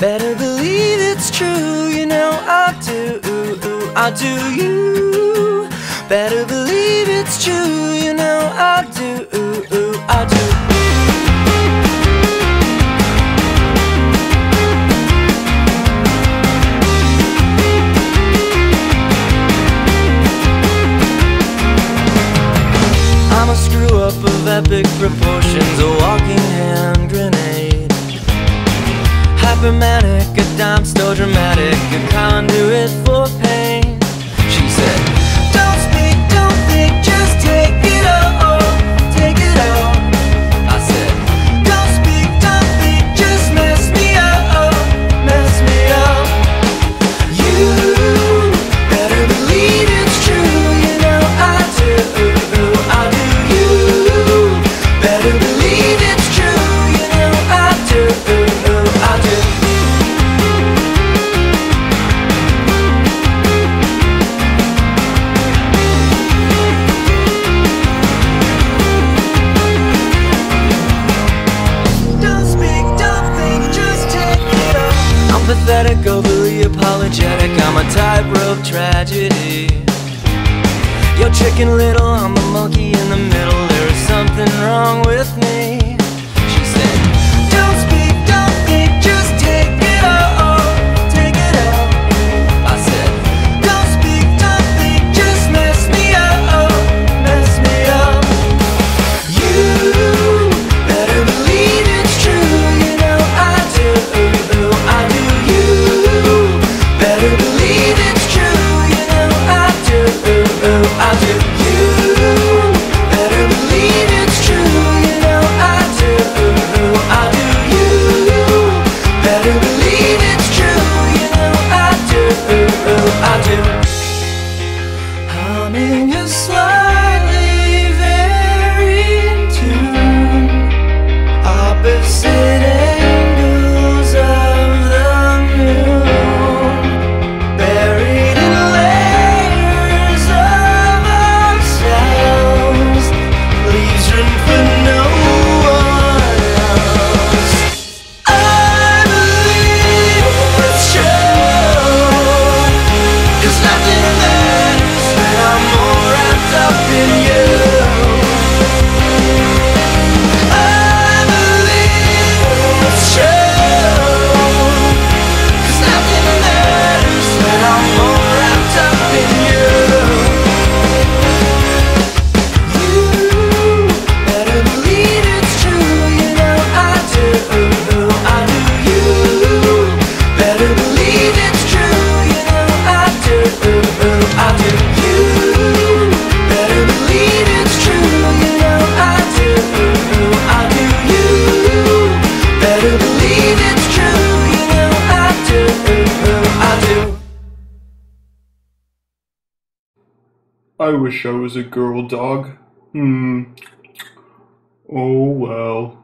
Better believe it's true, you know I do, I do you. Better believe it's true, you know I do, I do. I'm a screw up of epic proportions, a walking hand grenade. Hypermanic, a dime store dramatic, a conduit for pain. She said, don't speak, don't think, just take it all, take it all. I said, don't speak, don't think, just mess me up, mess me up. You better believe it's true, you know I do, I do. You better believe it's true, you know I do, I do. Pathetic, overly apologetic, I'm a tightrope tragedy. You're Chicken Little, I'm a monkey in the middle. There is something wrong with me. She said, don't speak, don't think, just take it all, take it all. I said, don't speak, don't think, just mess me up, mess me up. You better believe it's true, you know I do, I do. Better believe it's true, you know I do, I do. You better believe it's true, you know I do, I do. You better believe it's true, you know I do, I do. Humming a slightly varying tune, opposite angles of the moon, buried in layers of ourselves, leaves room for no one else. I believe it's true, 'cause nothing matters when I'm more wrapped up in you. I believe it's true, 'cause nothing matters when I'm more wrapped up in you. You better believe it's true, you know I do, I do. You better believe it's true, you know I do, I do. You better believe it's true, you know I do, I do. You better believe it's true, you know I do, I do. I wish I was a girl dog. Oh well.